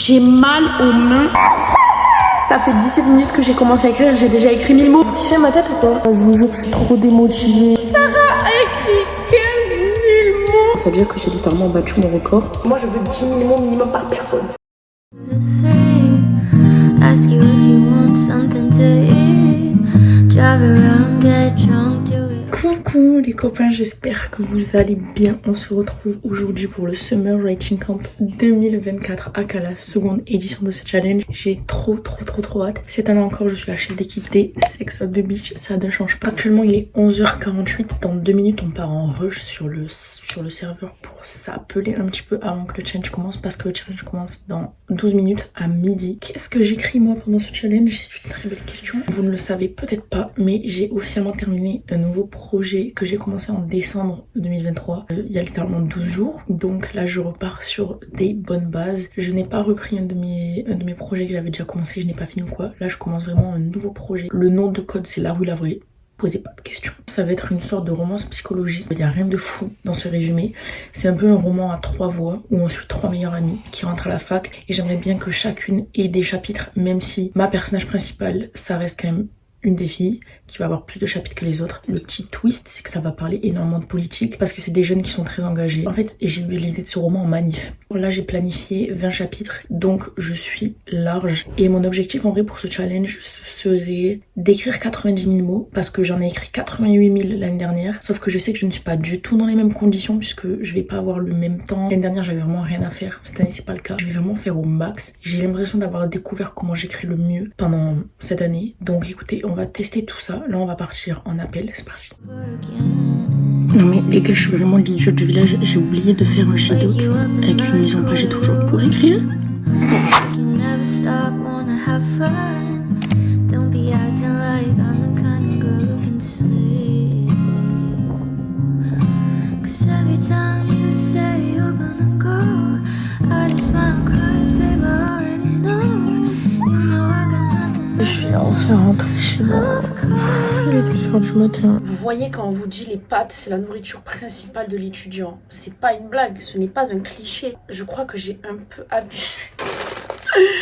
J'ai mal aux mains. Ça fait 17 minutes que j'ai commencé à écrire, j'ai déjà écrit 1000 mots. Vous kiffez ma tête ou quoi? Je vous jure, je suis trop démotivée. Sarah a écrit 15 000 mots. Ça veut dire que j'ai littéralement battu mon record. Moi, je veux 10 000 mots minimum par personne. Ask you if you want something to eat. Drive around, get drunk, do it. Coucou les copains, j'espère que vous allez bien. On se retrouve aujourd'hui pour le Summer Writing Camp 2024 aka la seconde édition de ce challenge. J'ai trop hâte. Cette année encore, je suis la chef d'équipe des Sex on the Beach. Ça ne change pas. Actuellement, il est 11h48. Dans 2 minutes, on part en rush sur le serveur pour s'appeler un petit peu avant que le challenge commence, parce que le challenge commence dans 12 minutes à midi. Qu'est-ce que j'écris moi pendant ce challenge? C'est une très belle question. Vous ne le savez peut-être pas, mais j'ai officiellement terminé un nouveau projet que j'ai commencé en décembre 2023. Il y a littéralement 12 jours. Donc là, je repars sur des bonnes bases. Je n'ai pas repris un de mes projets que j'avais déjà commencé. Je n'ai pas fini ou quoi. Là, je commence vraiment un nouveau projet. Le nom de code, c'est La Rue La Vraie. Posez pas de questions. Ça va être une sorte de romance psychologique. Il n'y a rien de fou dans ce résumé. C'est un peu un roman à 3 voix où on suit 3 meilleures amies qui rentrent à la fac. Et j'aimerais bien que chacune ait des chapitres, même si ma personnage principale, ça reste quand même une des filles qui va avoir plus de chapitres que les autres. Le petit twist, c'est que ça va parler énormément de politique parce que c'est des jeunes qui sont très engagés. En fait, j'ai eu l'idée de ce roman en manif. Là, j'ai planifié 20 chapitres, donc je suis large. Et mon objectif en vrai pour ce challenge serait d'écrire 90 000 mots parce que j'en ai écrit 88 000 l'année dernière. Sauf que je sais que je ne suis pas du tout dans les mêmes conditions puisque je vais pas avoir le même temps. L'année dernière, j'avais vraiment rien à faire. Cette année, c'est pas le cas. Je vais vraiment faire au max. J'ai l'impression d'avoir découvert comment j'écris le mieux pendant cette année. Donc écoutez, on va tester tout ça. Là, on va partir en appel. C'est parti. Non mais les gars, je suis vraiment l'idiot du village. J'ai oublié de faire un G-Doc avec une mise en page et toujours pour écrire. Je suis enfin rentrée chez moi. Il était soir du matin. Vous voyez, quand on vous dit les pâtes, c'est la nourriture principale de l'étudiant. C'est pas une blague, ce n'est pas un cliché. Je crois que j'ai un peu abusé.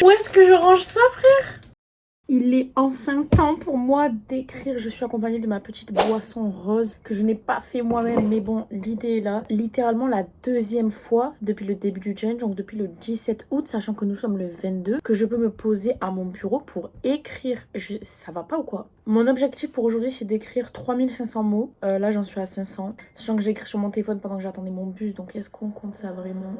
Où est-ce que je range ça, frère? Il est enfin temps pour moi d'écrire. Je suis accompagnée de ma petite boisson rose que je n'ai pas fait moi-même. Mais bon, l'idée est là. Littéralement la deuxième fois depuis le début du challenge, donc depuis le 17 août, sachant que nous sommes le 22, que je peux me poser à mon bureau pour écrire. Ça va pas ou quoi? Mon objectif pour aujourd'hui, c'est d'écrire 3500 mots. Là, j'en suis à 500. Sachant que j'ai écrit sur mon téléphone pendant que j'attendais mon bus. Donc, est-ce qu'on compte ça vraiment?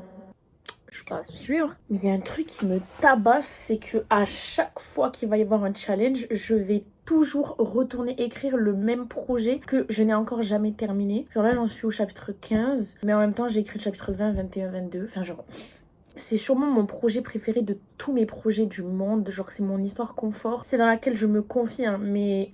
Je suis pas sûre, mais il y a un truc qui me tabasse, c'est que à chaque fois qu'il va y avoir un challenge, je vais toujours retourner écrire le même projet que je n'ai encore jamais terminé. Genre là, j'en suis au chapitre 15, mais en même temps, j'ai écrit le chapitre 20, 21, 22. Enfin, genre, c'est sûrement mon projet préféré de tous mes projets du monde. Genre, c'est mon histoire confort. C'est dans laquelle je me confie, hein, mais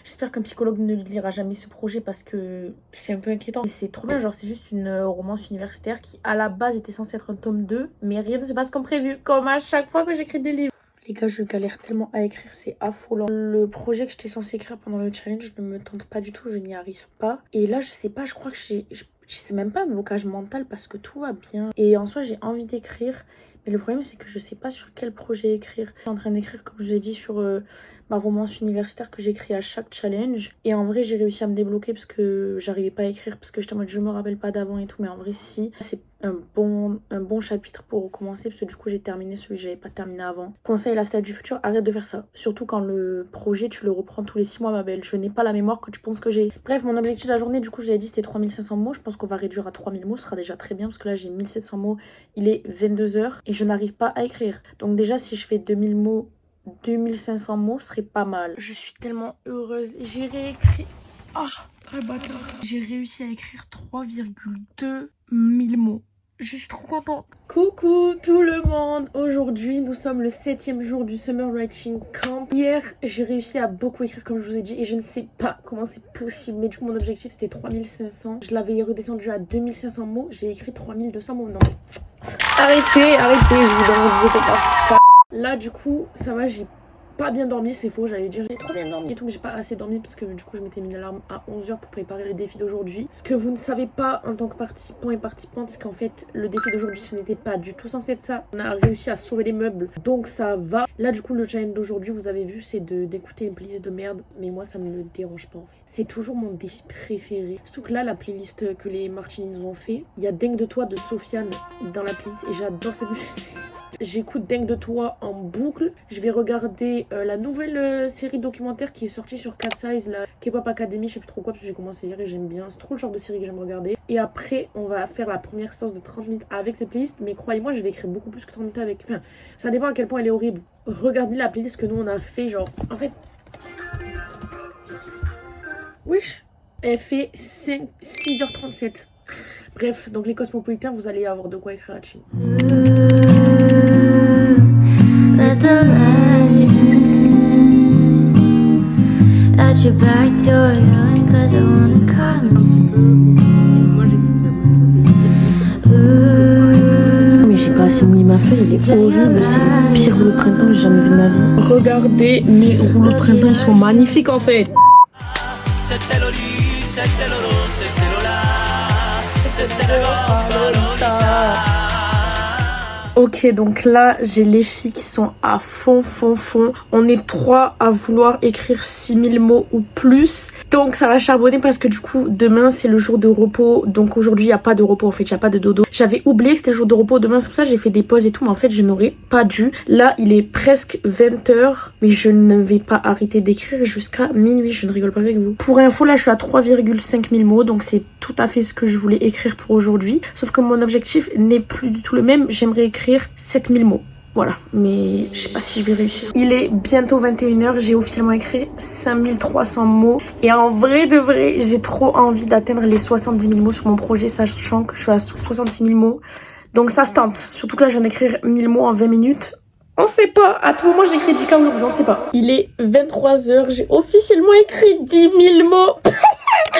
j'espère qu'un psychologue ne lira jamais ce projet parce que c'est un peu inquiétant. Et c'est trop bien, genre, c'est juste une romance universitaire qui, à la base, était censée être un tome 2, mais rien ne se passe comme prévu, comme à chaque fois que j'écris des livres. Les gars, je galère tellement à écrire, c'est affolant. Le projet que j'étais censée écrire pendant le challenge ne me tente pas du tout, je n'y arrive pas. Et là, je sais pas, je crois que c'est même pas un blocage mental parce que tout va bien. Et en soi, j'ai envie d'écrire. Mais le problème, c'est que je sais pas sur quel projet écrire. Je suis en train d'écrire, comme je vous ai dit, sur ma romance universitaire que j'écris à chaque challenge. Et en vrai, j'ai réussi à me débloquer parce que j'arrivais pas à écrire. Parce que j'étais en mode, je me rappelle pas d'avant et tout. Mais en vrai, si. C'est un bon chapitre pour commencer. Parce que du coup, j'ai terminé celui que j'avais pas terminé avant. Conseil à la stade du futur, arrête de faire ça. Surtout quand le projet, tu le reprends tous les 6 mois, ma belle. Je n'ai pas la mémoire que tu penses que j'ai. Bref, mon objectif de la journée, du coup, je vous avais dit, c'était 3500 mots. Je pense qu'on va réduire à 3000 mots. Ce sera déjà très bien parce que là, j'ai 1700 mots. Il est 22h et je n'arrive pas à écrire. Donc déjà, si je fais 2000 mots, 2500 mots, ce serait pas mal. Je suis tellement heureuse. J'ai réécrit... Ah, bâtard. J'ai réussi à écrire 3,2 000 mots. Je suis trop contente. Coucou tout le monde. Aujourd'hui, nous sommes le 7e jour du Summer Writing Camp. Hier, j'ai réussi à beaucoup écrire comme je vous ai dit et je ne sais pas comment c'est possible. Mais du coup, mon objectif, c'était 3500. Je l'avais redescendu à 2500 mots. J'ai écrit 3200 mots. Non. Arrêtez, je vous donne un bisou. Là, du coup, ça va, j'ai pas bien dormi, c'est faux, j'allais dire j'ai trop bien dormi et tout, mais j'ai pas assez dormi parce que du coup je m'étais mis une alarme à 11h pour préparer le défi d'aujourd'hui. Ce que vous ne savez pas en tant que participant et participante, c'est qu'en fait le défi d'aujourd'hui ce n'était pas du tout censé être ça. On a réussi à sauver les meubles, donc ça va. Là du coup le challenge d'aujourd'hui, vous avez vu, c'est d'écouter une playlist de merde, mais moi ça ne me dérange pas en fait. C'est toujours mon défi préféré. Surtout que là la playlist que les Martini nous ont fait, il y a Dingue de toi de Sofiane dans la playlist et j'adore cette musique. J'écoute Dingue de toi en boucle. Je vais regarder la nouvelle série documentaire qui est sortie sur Cat Size, la K-pop Academy, je sais plus trop quoi parce que j'ai commencé hier et j'aime bien. C'est trop le genre de série que j'aime regarder. Et après, on va faire la première séance de 30 minutes avec cette playlist. Mais croyez-moi, je vais écrire beaucoup plus que 30 minutes avec. Enfin, ça dépend à quel point elle est horrible. Regardez la playlist que nous on a fait, genre. En fait. Wesh. Elle fait 6h37. Bref, donc les cosmopolitains, vous allez avoir de quoi écrire là-dessus. Let the light in at your back door, yelling cause I wanna come. Mais j'ai pas assez mouillé ma feuille, il est horrible, c'est le pire rouleau de printemps que j'ai jamais vu de ma vie. Regardez, mes rouleaux de printemps, ils sont magnifiques en fait. C'était Loli, c'était Lolo, c'était Lola, c'était la Lolita. Ok, donc là, j'ai les filles qui sont à fond. On est 3 à vouloir écrire 6000 mots ou plus. Donc ça va charbonner parce que du coup, demain, c'est le jour de repos. Donc aujourd'hui, il n'y a pas de repos, en fait, il n'y a pas de dodo. J'avais oublié que c'était le jour de repos demain, c'est pour ça que j'ai fait des pauses et tout. Mais en fait, je n'aurais pas dû. Là, il est presque 20h, mais je ne vais pas arrêter d'écrire jusqu'à minuit. Je ne rigole pas avec vous. Pour info, là, je suis à 3,5 000 mots. Donc c'est tout à fait ce que je voulais écrire pour aujourd'hui. Sauf que mon objectif n'est plus du tout le même. J'aimerais écrire 7000 mots. Voilà, mais je sais pas si je vais réussir. Il est bientôt 21h, j'ai officiellement écrit 5300 mots. Et en vrai de vrai, j'ai trop envie d'atteindre les 70 000 mots sur mon projet, sachant que je suis à 66 000 mots. Donc ça se tente. Surtout que là, je viens d'écrire 1000 mots en 20 minutes. On sait pas, à tout moment j'écris 10K aujourd'hui, on sait pas. Il est 23h, j'ai officiellement écrit 10 000 mots.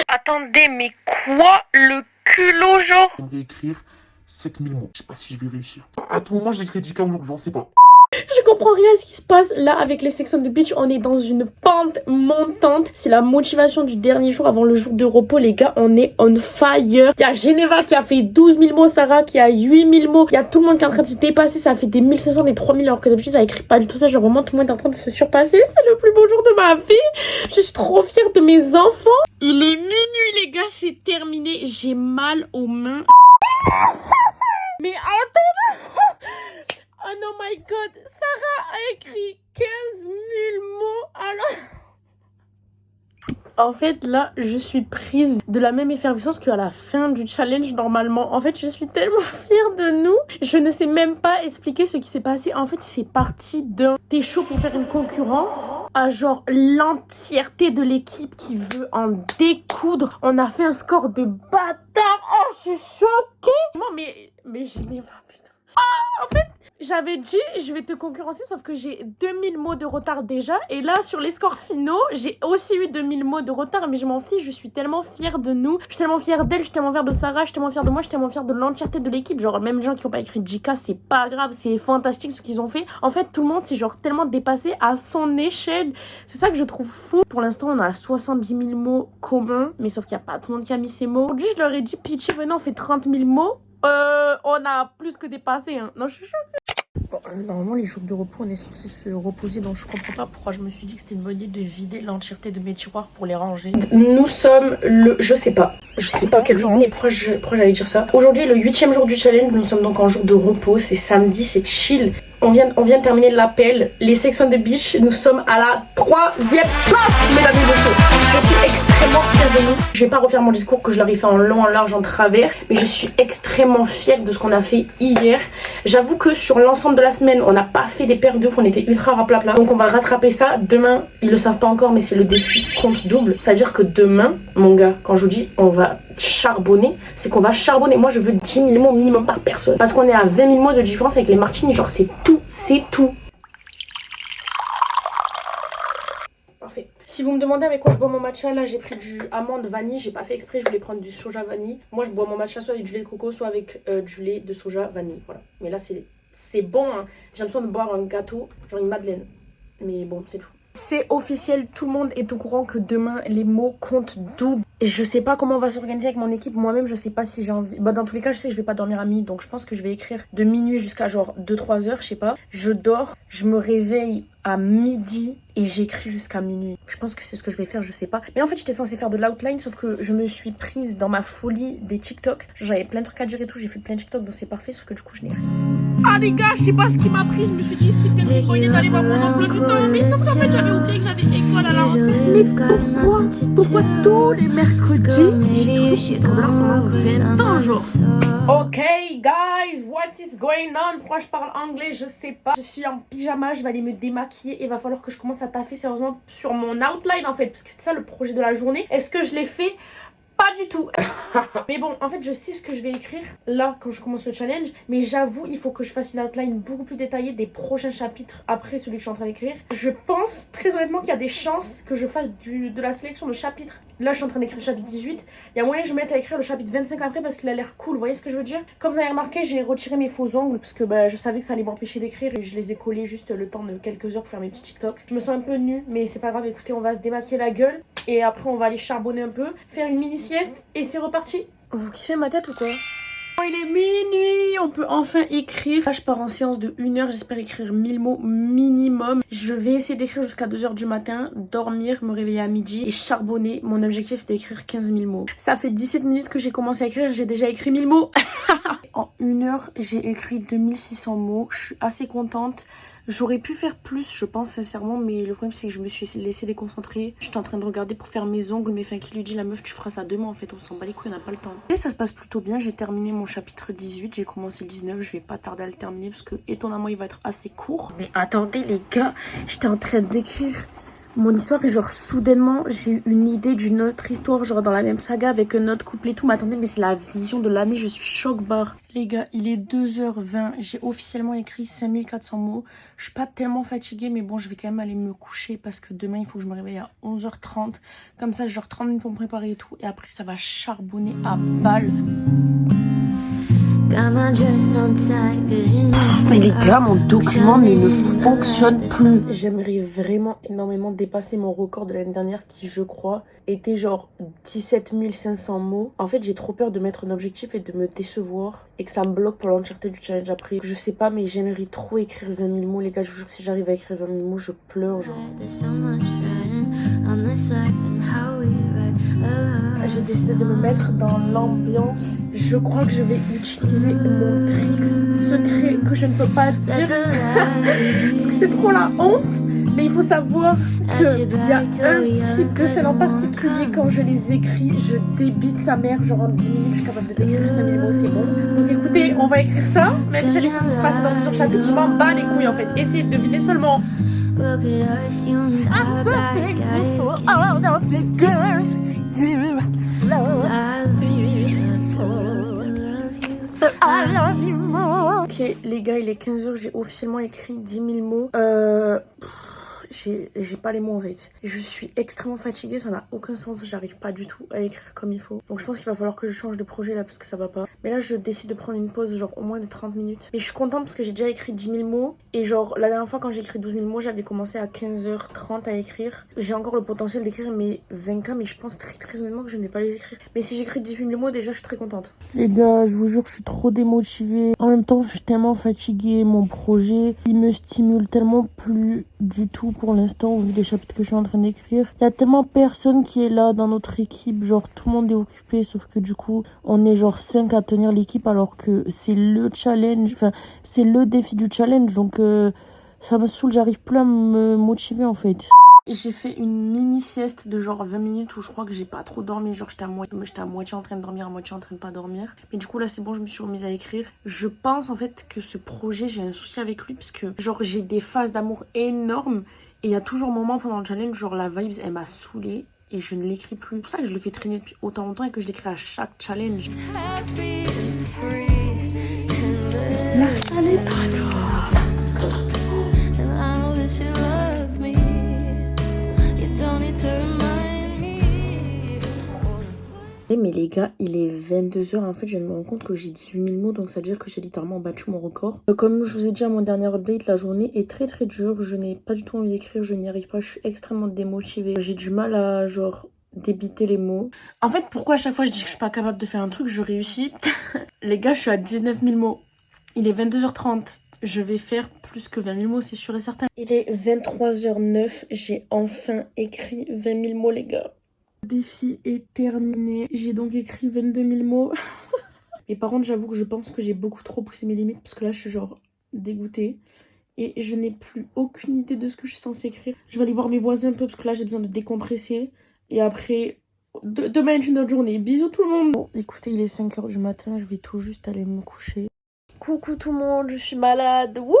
Attendez, mais quoi le culot genre? J'aimerais écrire 7000 mots. Je sais pas si je vais réussir. À tout moment, j'écris 10K aujourd'hui, j'en sais pas. Je comprends rien à ce qui se passe. Là, avec les Sex on the Beach, on est dans une pente montante. C'est la motivation du dernier jour avant le jour de repos, les gars. On est on fire. Il y a Geneva qui a fait 12 000 mots, Sarah qui a 8 000 mots. Il y a tout le monde qui est en train de se dépasser. Ça fait des 1500, des 3000, alors que d'habitude, ça écrit pas du tout ça. Genre vraiment, tout le monde est en train de se surpasser. C'est le plus beau jour de ma vie. Je suis trop fière de mes enfants. Il est minuit, les gars. C'est terminé. J'ai mal aux mains. Mais attends. Oh non, my god, Sarah a écrit 15 000 mots alors... En fait, là, je suis prise de la même effervescence qu'à la fin du challenge, normalement. En fait, je suis tellement fière de nous. Je ne sais même pas expliquer ce qui s'est passé. En fait, c'est parti d'un... T'es chaud pour faire une concurrence à genre l'entièreté de l'équipe qui veut en découdre. On a fait un score de bâtard. Oh, je suis choquée. Moi, mais je n'ai pas... En fait, j'avais dit, je vais te concurrencer, sauf que j'ai 2000 mots de retard déjà. Et là, sur les scores finaux, j'ai aussi eu 2000 mots de retard. Mais je m'en fiche, je suis tellement fière de nous. Je suis tellement fière d'elle, je suis tellement fière de Sarah, je suis tellement fière de moi, je suis tellement fière de l'entièreté de l'équipe. Genre, même les gens qui n'ont pas écrit JK, c'est pas grave, c'est fantastique ce qu'ils ont fait. En fait, tout le monde s'est genre tellement dépassé à son échelle. C'est ça que je trouve fou. Pour l'instant, on a 70 000 mots communs. Mais sauf qu'il n'y a pas tout le monde qui a mis ses mots. Aujourd'hui, je leur ai dit, Pitchy, venez, on fait 30 000 mots. On a plus que dépassé, hein. Non, je suis choquée. Bon, normalement, les jours de repos, on est censé se reposer, donc je comprends pas pourquoi je me suis dit que c'était une bonne idée de vider l'entièreté de mes tiroirs pour les ranger. Nous sommes le... Je sais pas quel jour on est, pourquoi j'allais dire ça. Aujourd'hui, le 8e jour du challenge, nous sommes donc en jour de repos, c'est samedi, c'est chill. On vient de terminer l'appel. Les Sex on the Beach, nous sommes à la 3e place, mesdames et messieurs. Je suis extrêmement fière de nous. Je vais pas refaire mon discours que je leur ai fait en long, en large, en travers, mais je suis extrêmement fière de ce qu'on a fait hier. J'avoue que sur l'ensemble de la semaine, on n'a pas fait des paires de ouf, on était ultra raplapla. Donc on va rattraper ça. Demain, ils le savent pas encore, mais c'est le défi compte double. Ça veut dire que demain, mon gars, quand je vous dis on va charbonner, c'est qu'on va charbonner. Moi, je veux 10 000 mots minimum par personne. Parce qu'on est à 20 000 mots de différence avec les Martini. Genre, c'est tout. Parfait. Si vous me demandez avec quoi je bois mon matcha, là, j'ai pris du amande vanille. J'ai pas fait exprès, je voulais prendre du soja vanille. Moi, je bois mon matcha soit avec du lait de coco, soit avec du lait de soja vanille. Voilà. Mais là, c'est bon, hein. J'ai l'impression de boire un gâteau, genre une madeleine. Mais bon, c'est tout. C'est officiel, tout le monde est au courant que demain les mots comptent double. Et je sais pas comment on va s'organiser avec mon équipe. Moi-même, je sais pas si j'ai envie. Bah, dans tous les cas, je sais que je vais pas dormir à minuit. Donc, je pense que je vais écrire de minuit jusqu'à genre 2-3 heures, je sais pas. Je dors, je me réveille à midi et j'écris jusqu'à minuit. Je pense que c'est ce que je vais faire, je sais pas. Mais en fait, j'étais censée faire de l'outline, sauf que je me suis prise dans ma folie des TikTok. J'avais plein de trucs à dire et tout. J'ai fait plein de TikTok, donc c'est parfait, sauf que du coup, je n'ai rien fait. Ah les gars, je sais pas ce qui m'a pris. Je me suis dit, c'était peut-être une bonne idée d'aller voir mon emploi du temps. Mais sauf qu'en fait, j'avais oublié que j'avais école à la rentrée. Mais pourquoi tous les mercredis, j'ai toujours cette histoire pendant 20 ans, genre. Ok, guys, what is going on? Pourquoi je parle anglais? Je sais pas. Je suis en pyjama, je vais aller me démaquiller et il va falloir que je commence à taffer sérieusement sur mon outline en fait, parce que c'est ça le projet de la journée. Est-ce que je l'ai fait? Pas du tout. Mais bon, en fait, je sais ce que je vais écrire là quand je commence le challenge. Mais j'avoue, il faut que je fasse une outline beaucoup plus détaillée des prochains chapitres après celui que je suis en train d'écrire. Je pense très honnêtement qu'il y a des chances que je fasse de la sélection de chapitres. Là, je suis en train d'écrire le chapitre 18. Il y a moyen que je mette à écrire le chapitre 25 après parce qu'il a l'air cool. Vous voyez ce que je veux dire? Comme vous avez remarqué, j'ai retiré mes faux ongles parce que je savais que ça allait m'empêcher d'écrire et je les ai collés juste le temps de quelques heures pour faire mes petits TikTok. Je me sens un peu nue, mais c'est pas grave. Écoutez, on va se démaquiller la gueule et après on va aller charbonner un peu, faire une mini sieste et c'est reparti. Vous kiffez ma tête ou quoi? Il est minuit, on peut enfin écrire. Là, je pars en séance de 1 heure, j'espère écrire 1000 mots minimum. Je vais essayer d'écrire jusqu'à 2 heures du matin, dormir, me réveiller à midi et charbonner. Mon objectif, c'est d'écrire 15 000 mots. Ça fait 17 minutes que j'ai commencé à écrire, j'ai déjà écrit 1000 mots. En 1 heure, j'ai écrit 2600 mots. Je suis assez contente. J'aurais pu faire plus, je pense sincèrement, mais le problème c'est que je me suis laissée déconcentrer. J'étais en train de regarder pour faire mes ongles, mais enfin qui lui dit la meuf tu feras ça demain en fait, on s'en bat les couilles, on n'a pas le temps. Et ça se passe plutôt bien, j'ai terminé mon chapitre 18, j'ai commencé le 19, je vais pas tarder à le terminer parce que étonnamment il va être assez court. Mais attendez les gars, j'étais en train d'écrire mon histoire et genre soudainement j'ai eu une idée d'une autre histoire genre dans la même saga avec un autre couple et tout. Mais attendez, mais c'est la vision de l'année, je suis choc-barre. Les gars, il est 2h20, j'ai officiellement écrit 5400 mots. Je suis pas tellement fatiguée mais bon je vais quand même aller me coucher parce que demain il faut que je me réveille à 11h30. Comme ça genre 30 minutes pour me préparer et tout et après ça va charbonner à balle. Mais les gars, mon document ne fonctionne plus. J'aimerais vraiment énormément dépasser mon record de l'année dernière qui, je crois, était genre 17 500 mots. En fait, j'ai trop peur de mettre un objectif et de me décevoir et que ça me bloque pour l'entièreté du challenge après. Je sais pas, mais j'aimerais trop écrire 20 000 mots. Les gars, je vous jure que si j'arrive à écrire 20 000 mots, je pleure genre. J'ai décidé de me mettre dans l'ambiance. Je crois que je vais utiliser mon tricks secret que je ne peux pas dire parce que c'est trop la honte. Mais il faut savoir qu'il y a un type de scène en particulier, quand je les écris, je débite sa mère. Genre en 10 minutes, je suis capable de décrire 5000 mots, c'est bon. Donc écoutez, on va écrire ça. Même si ça se passe dans plusieurs chapitres, je m'en bats les couilles en fait. Essayez de deviner seulement. I'm so thankful for all of the girls you love. I love you more. Ok les gars, il est 15h, j'ai officiellement écrit 10 000 mots. J'ai pas les mots en fait. Je suis extrêmement fatiguée, ça n'a aucun sens, j'arrive pas du tout à écrire comme il faut. Donc je pense qu'il va falloir que je change de projet là parce que ça va pas. Mais là je décide de prendre une pause genre au moins de 30 minutes. Mais je suis contente parce que j'ai déjà écrit 10 000 mots. Et genre la dernière fois quand j'ai écrit 12 000 mots, j'avais commencé à 15h30 à écrire. J'ai encore le potentiel d'écrire mes 20K, mais je pense très honnêtement que je ne vais pas les écrire. Mais si j'écris 18 000 mots, déjà je suis très contente. Les gars, je vous jure que je suis trop démotivée. En même temps je suis tellement fatiguée, mon projet il me stimule tellement plus du tout pour l'instant au vu des chapitres que je suis en train d'écrire. Il y a tellement personne qui est là dans notre équipe, genre tout le monde est occupé, sauf que du coup on est genre 5 à tenir l'équipe alors que c'est le challenge, enfin c'est le défi du challenge, donc ça me saoule, j'arrive plus à me motiver en fait. J'ai fait une mini sieste de genre 20 minutes où je crois que j'ai pas trop dormi. Genre j'étais à moitié en train de dormir, à moitié en train de pas dormir. Mais du coup là c'est bon, je me suis remise à écrire. Je pense en fait que ce projet, j'ai un souci avec lui parce que genre j'ai des phases d'amour énormes. Et il y a toujours un moment pendant le challenge, genre la vibes elle m'a saoulée et je ne l'écris plus. C'est pour ça que je le fais traîner depuis autant longtemps et que je l'écris à chaque challenge. La salle est mais les gars, il est 22h. En fait, je viens de me rendre compte que j'ai 18 000 mots, donc ça veut dire que j'ai littéralement battu mon record. Comme je vous ai dit à mon dernier update, la journée est très très dure. Je n'ai pas du tout envie d'écrire, je n'y arrive pas, je suis extrêmement démotivée. J'ai du mal à, genre, débiter les mots. En fait, pourquoi à chaque fois je dis que je suis pas capable de faire un truc, je réussis. Les gars, je suis à 19 000 mots. Il est 22h30. Je vais faire plus que 20 000 mots, c'est sûr et certain. Il est 23h09. J'ai enfin écrit 20 000 mots, les gars. Le défi est terminé. J'ai donc écrit 22 000 mots. Mais par contre, j'avoue que je pense que j'ai beaucoup trop poussé mes limites. Parce que là, je suis genre dégoûtée. Et je n'ai plus aucune idée de ce que je suis censée écrire. Je vais aller voir mes voisins un peu parce que là, j'ai besoin de décompresser. Et après, demain est une autre journée. Bisous tout le monde. Bon, écoutez, il est 5h du matin. Je vais tout juste aller me coucher. Coucou tout le monde, je suis malade. Wouh!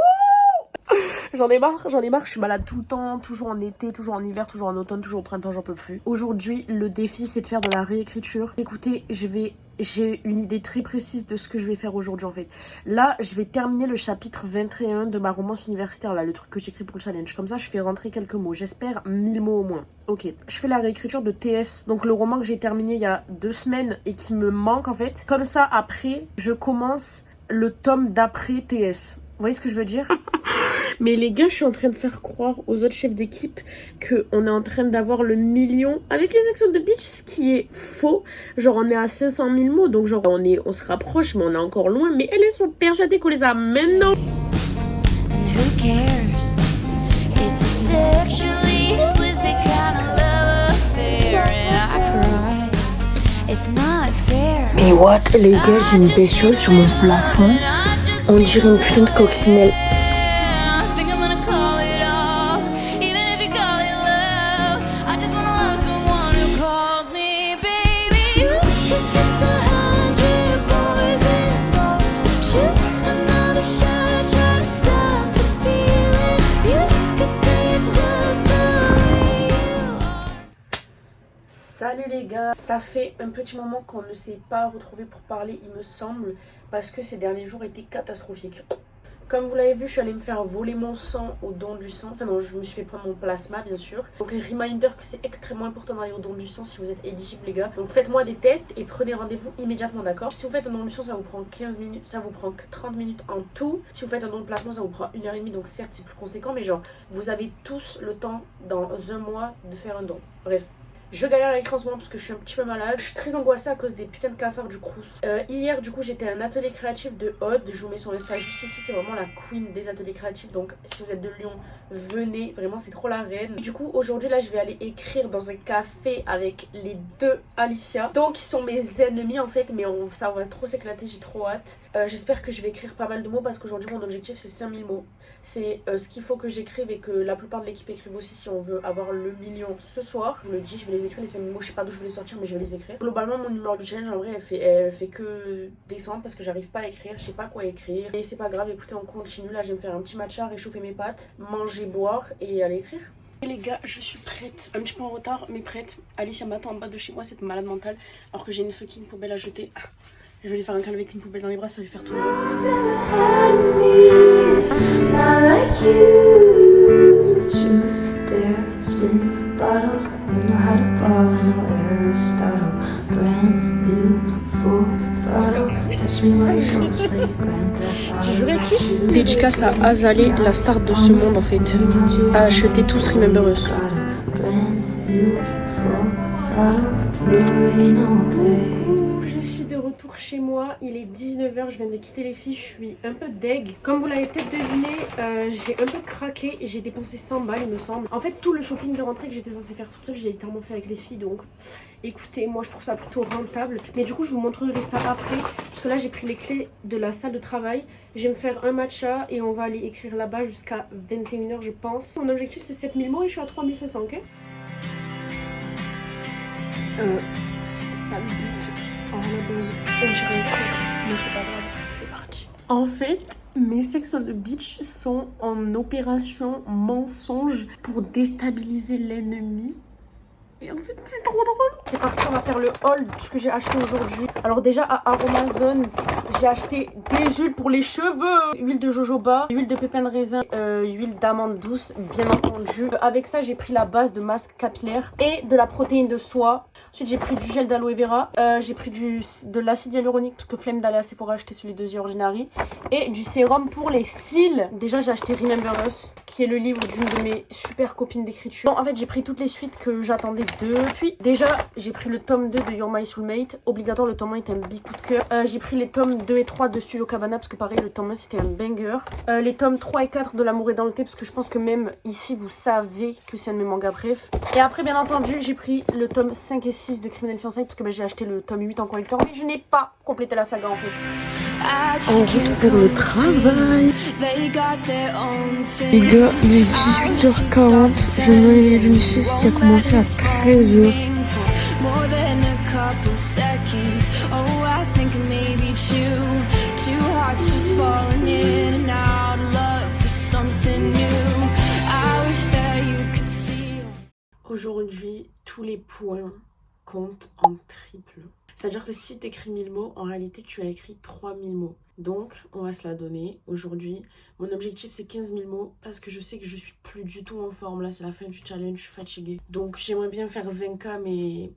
J'en ai marre, je suis malade tout le temps, toujours en été, toujours en hiver, toujours en automne, toujours au printemps, j'en peux plus. Aujourd'hui, le défi, c'est de faire de la réécriture. Écoutez, j'ai une idée très précise de ce que je vais faire aujourd'hui en fait. Là, je vais terminer le chapitre 21 de ma romance universitaire, là, le truc que j'écris pour le challenge. Comme ça, je fais rentrer quelques mots, j'espère 1000 mots au moins. Ok, je fais la réécriture de TS, donc le roman que j'ai terminé il y a 2 semaines et qui me manque en fait. Comme ça, après, je commence le tome d'après TS. Vous voyez ce que je veux dire? Mais les gars, je suis en train de faire croire aux autres chefs d'équipe qu'on est en train d'avoir le million avec les Sex on the Beach, ce qui est faux. Genre, on est à 500 000 mots, donc genre, on se rapproche, mais on est encore loin. Mais elles sont persuadées qu'on les a maintenant. And who cares? It's a sexually explicit kind of love affair, and I cry. It's not fair. Mais what, les gars, j'ai une bestiole sur mon plafond. On dirait une putain de coccinelle. Salut les gars, ça fait un petit moment qu'on ne s'est pas retrouvés pour parler il me semble, parce que ces derniers jours étaient catastrophiques. Comme vous l'avez vu, je suis allée me faire voler mon sang au don du sang. Enfin non, je me suis fait prendre mon plasma bien sûr. Donc reminder que c'est extrêmement important d'aller au don du sang si vous êtes éligible les gars. Donc faites-moi des tests et prenez rendez-vous immédiatement, d'accord? Si vous faites un don du sang, ça vous prend 15 minutes, ça vous prend 30 minutes en tout. Si vous faites un don de plasma, ça vous prend 1h30, donc certes c'est plus conséquent, mais genre vous avez tous le temps dans un mois de faire un don. Bref. Je galère à écrire en ce moment parce que je suis un petit peu malade. Je suis très angoissée à cause des putains de cafards du Crous. Hier, du coup, j'étais à un atelier créatif de Aude. Je vous mets son Insta juste ici. C'est vraiment la queen des ateliers créatifs. Donc, si vous êtes de Lyon, venez. Vraiment, c'est trop la reine. Et du coup, aujourd'hui, là, je vais aller écrire dans un café avec les 2 Alicia. Donc, ils sont mes ennemis en fait. Mais ça va trop s'éclater. J'ai trop hâte. J'espère que je vais écrire pas mal de mots parce qu'aujourd'hui, mon objectif, c'est 5000 mots. C'est ce qu'il faut que j'écrive et que la plupart de l'équipe écrive aussi si on veut avoir le million ce soir. Je vous le dis, je vais les écrire les 5000 mots. Je sais pas d'où je vais les sortir, mais je vais les écrire. Globalement, mon numéro du challenge en vrai, elle fait que descendre parce que j'arrive pas à écrire. Je sais pas quoi écrire. Et c'est pas grave, écoutez, on continue. Là, je vais me faire un petit matcha, réchauffer mes pâtes, manger, boire et aller écrire. Et les gars, je suis prête. Un petit peu en retard, mais prête. Alicia m'attend en bas de chez moi, cette malade mentale. Alors que j'ai une fucking poubelle à jeter. Je vais lui faire un câlin avec une poubelle dans les bras, ça va lui faire tout le monde. Dédicace à Azalée, la star de ce monde en fait. Achetez tous Remember Us. Je suis de retour chez moi, il est 19h, je viens de quitter les filles, je suis un peu deg. Comme vous l'avez peut-être deviné, j'ai un peu craqué, j'ai dépensé 100 balles il me semble. En fait tout le shopping de rentrée que j'étais censée faire toute seule, j'ai littéralement fait avec les filles, donc écoutez, moi je trouve ça plutôt rentable. Mais du coup je vous montrerai ça après, parce que là j'ai pris les clés de la salle de travail. Je vais me faire un matcha et on va aller écrire là-bas jusqu'à 21h je pense. Mon objectif c'est 7000 mots et je suis à 3500, ok? C'est pas le but. À la base, on dirait un truc, mais c'est pas grave, c'est parti. En fait, mes Sex on the Beach sont en opération mensonge pour déstabiliser l'ennemi. Et en fait, c'est trop drôle. C'est parti, on va faire le haul de ce que j'ai acheté aujourd'hui. Alors déjà, à Aromazone, j'ai acheté des huiles pour les cheveux. Huile de jojoba, huile de pépins de raisin, huile d'amande douce, bien entendu. Avec ça, j'ai pris la base de masque capillaire et de la protéine de soie. Ensuite, j'ai pris du gel d'aloe vera. J'ai pris de l'acide hyaluronique parce que flemme d'aller à Sephora acheter sur les 2 The Ordinary. Et du sérum pour les cils. Déjà, j'ai acheté Remember Us, qui est le livre d'une de mes super copines d'écriture. En fait, j'ai pris toutes les suites que j'attendais depuis. Déjà, j'ai pris le tome 2 de You're My Soulmate. Obligatoire, le tome 1 était un big coup de cœur. J'ai pris les tomes 2 et 3 de Studio Cabana parce que pareil, le tome 1 c'était un banger. Les tomes 3 et 4 de L'amour est dans le thé parce que je pense que même ici, vous savez que c'est un de mes mangas bref. Et après, bien entendu, j'ai pris le tome 5 et 6 de Criminel Fiançailles parce que j'ai acheté le tome 8 en collector. Mais je n'ai pas complété la saga en fait. On récupère le travail. Les gars, il est 18h40. Je me réveille d'une sieste qui a commencé à 13h. Aujourd'hui, tous les points comptent en triple. C'est-à-dire que si tu écris 1000 mots, en réalité, tu as écrit 3000 mots. Donc, on va se la donner. Aujourd'hui, mon objectif, c'est 15 000 mots parce que je sais que je suis plus du tout en forme. Là, c'est la fin du challenge, je suis fatiguée. Donc, j'aimerais bien faire 20K, mais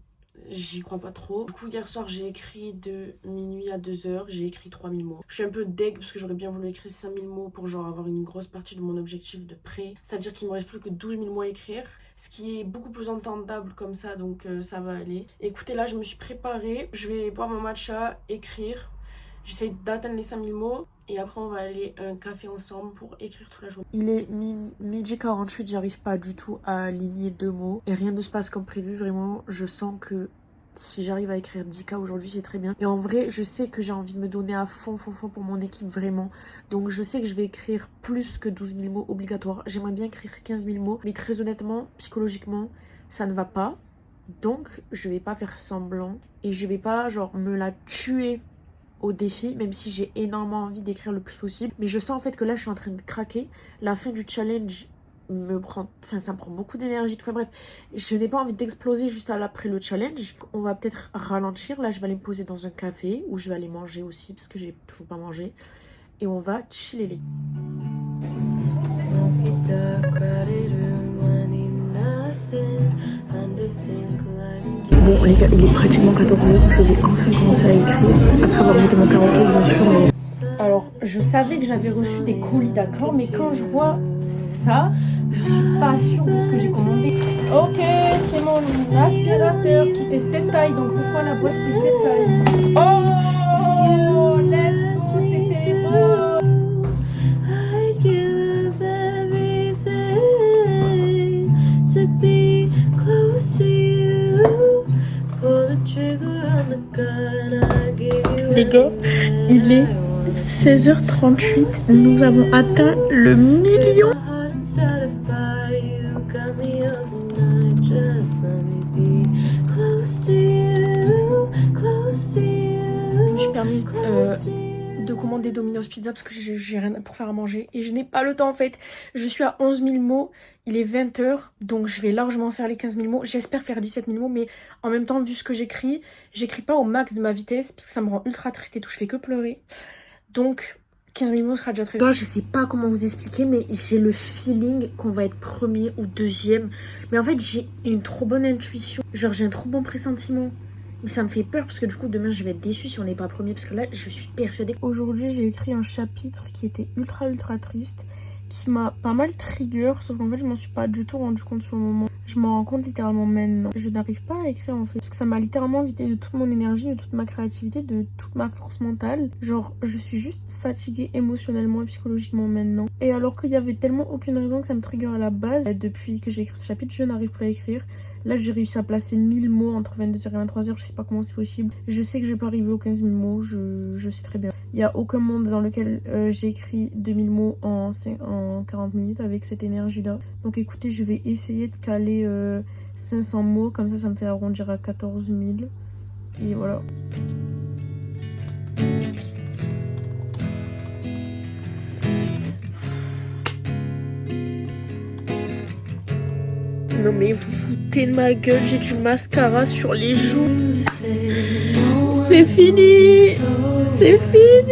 j'y crois pas trop. Du coup, hier soir, j'ai écrit de minuit à 2h. J'ai écrit 3000 mots. Je suis un peu deg parce que j'aurais bien voulu écrire 5000 mots pour genre avoir une grosse partie de mon objectif de prêt. C'est-à-dire qu'il me reste plus que 12 000 mots à écrire. Ce qui est beaucoup plus entendable comme ça, donc ça va aller. Écoutez, là, je me suis préparée. Je vais boire mon matcha, écrire. J'essaie d'atteindre les 5000 mots. Et après, on va aller à un café ensemble pour écrire toute la journée. Il est midi 48, j'arrive pas du tout à aligner 2 mots. Et rien ne se passe comme prévu, vraiment. Je sens que si j'arrive à écrire 10K aujourd'hui, c'est très bien. Et en vrai, je sais que j'ai envie de me donner à fond pour mon équipe, vraiment. Donc je sais que je vais écrire plus que 12 000 mots obligatoires. J'aimerais bien écrire 15 000 mots. Mais très honnêtement, psychologiquement, ça ne va pas. Donc je vais pas faire semblant. Et je vais pas genre me la tuer au défi, même si j'ai énormément envie d'écrire le plus possible. Mais je sens en fait que là, je suis en train de craquer. La fin du challenge ça me prend beaucoup d'énergie. Enfin bref, je n'ai pas envie d'exploser juste après le challenge. On va peut-être ralentir. Là, je vais aller me poser dans un café où je vais aller manger aussi parce que j'ai toujours pas mangé. Et on va chiller les. Bon les gars, il est pratiquement 14h. Je vais enfin commencer à écrire. Après avoir mis mon 40 bien sûr. Mais... Alors, je savais que j'avais reçu des colis, d'accord, mais quand je vois ça, je suis pas sûre de ce que j'ai commandé. Ok, c'est mon aspirateur qui fait cette taille, donc pourquoi la boîte fait cette taille? Oh, let's go, c'était beau. Les gars, il est 16h38, nous avons atteint le million. Je me suis permise de commander Domino's Pizza parce que j'ai rien pour faire à manger et je n'ai pas le temps en fait. Je suis à 11 000 mots, il est 20h, donc je vais largement faire les 15 000 mots. J'espère faire 17 000 mots, mais en même temps, vu ce que j'écris pas au max de ma vitesse parce que ça me rend ultra triste et tout, je fais que pleurer. Donc 15 000 mots sera déjà très bien. Je sais pas comment vous expliquer, mais j'ai le feeling qu'on va être premier ou deuxième. Mais en fait, j'ai une trop bonne intuition. Genre, j'ai un trop bon pressentiment. Mais ça me fait peur parce que du coup, demain, je vais être déçue si on n'est pas premier. Parce que là, je suis persuadée. Aujourd'hui, j'ai écrit un chapitre qui était ultra triste. Qui m'a pas mal trigger. Sauf qu'en fait, je m'en suis pas du tout rendu compte sur le moment. Je m'en rends compte littéralement maintenant. Je n'arrive pas à écrire en fait. Parce que ça m'a littéralement vidé de toute mon énergie, de toute ma créativité, de toute ma force mentale. Genre, je suis juste fatiguée émotionnellement et psychologiquement maintenant. Et alors qu'il y avait tellement aucune raison que ça me trigger à la base. Depuis que j'ai écrit ce chapitre, je n'arrive plus à écrire. Là, j'ai réussi à placer 1000 mots entre 22h et 23h. Je sais pas comment c'est possible. Je sais que je vais pas arriver aux 15 000 mots. Je sais très bien. Il y a aucun monde dans lequel j'ai écrit 2000 mots en 40 minutes avec cette énergie-là. Donc écoutez, je vais essayer de caler 500 mots. Comme ça me fait arrondir à 14 000. Et voilà. Non mais vous foutez de ma gueule, j'ai du mascara sur les joues. C'est fini. C'est fini.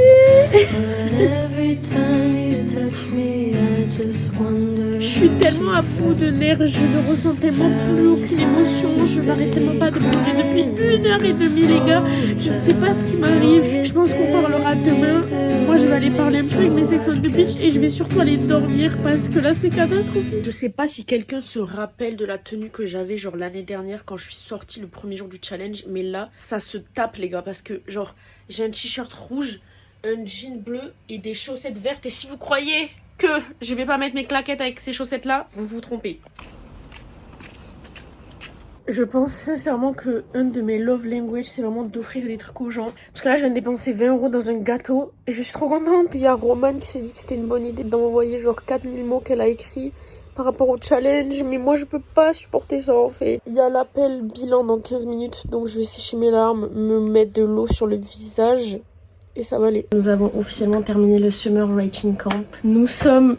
Je suis tellement à bout de nerfs, je ne ressens tellement plus aucune émotion. Je n'arrête tellement pas de pleurer depuis 1h30 les gars. Je ne sais pas ce qui m'arrive. Je pense qu'on parlera demain. Moi je vais aller parler un peu avec mes sections de beach et je vais surtout aller dormir parce que là c'est catastrophique. Je sais pas si quelqu'un se rappelle de la tenue que j'avais genre l'année dernière quand je suis sortie le premier jour du challenge. Mais là ça se tape les gars parce que genre j'ai un t-shirt rouge, un jean bleu et des chaussettes vertes. Et si vous croyez que je vais pas mettre mes claquettes avec ces chaussettes là, vous vous trompez. Je pense sincèrement que un de mes love language c'est vraiment d'offrir des trucs aux gens. Parce que là je viens de dépenser 20 € dans un gâteau et je suis trop contente. Il y a Roman qui s'est dit que c'était une bonne idée d'envoyer genre 4000 mots qu'elle a écrit par rapport au challenge, mais moi je peux pas supporter ça en fait. Il y a l'appel bilan dans 15 minutes, donc je vais sécher mes larmes, me mettre de l'eau sur le visage et ça va aller. Nous avons officiellement terminé le Summer Writing Camp. Nous sommes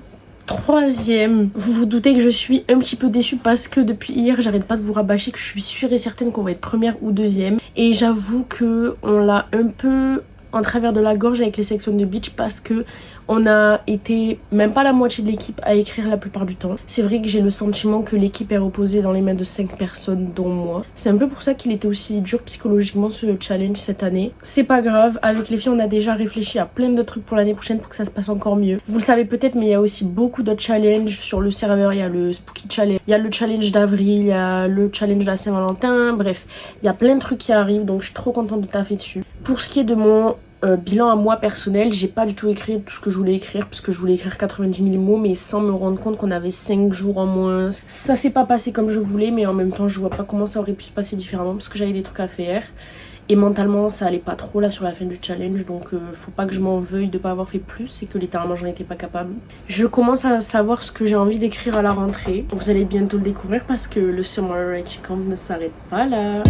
3e. Vous vous doutez que je suis un petit peu déçue parce que depuis hier j'arrête pas de vous rabâcher que je suis sûre et certaine qu'on va être 1re ou 2e. Et j'avoue que on l'a un peu en travers de la gorge avec les sections de beach parce que on a été même pas la moitié de l'équipe à écrire la plupart du temps. C'est vrai que j'ai le sentiment que l'équipe est reposée dans les mains de 5 personnes dont moi. C'est un peu pour ça qu'il était aussi dur psychologiquement ce challenge cette année. C'est pas grave, avec les filles on a déjà réfléchi à plein de trucs pour l'année prochaine pour que ça se passe encore mieux. Vous le savez peut-être mais il y a aussi beaucoup d'autres challenges sur le serveur. Il y a le Spooky Challenge, il y a le challenge d'avril, il y a le challenge de la Saint-Valentin, bref. Il y a plein de trucs qui arrivent donc je suis trop contente de taffer dessus. Pour ce qui est de mon bilan à moi personnel, j'ai pas du tout écrit tout ce que je voulais écrire parce que je voulais écrire 90 000 mots mais sans me rendre compte qu'on avait 5 jours en moins. Ça s'est pas passé comme je voulais mais en même temps je vois pas comment ça aurait pu se passer différemment parce que j'avais des trucs à faire et mentalement ça allait pas trop là sur la fin du challenge donc faut pas que je m'en veuille de pas avoir fait plus et que littéralement j'en étais pas capable. Je commence à savoir ce que j'ai envie d'écrire à la rentrée. Vous allez bientôt le découvrir parce que le Summer Writing Camp ne s'arrête pas là.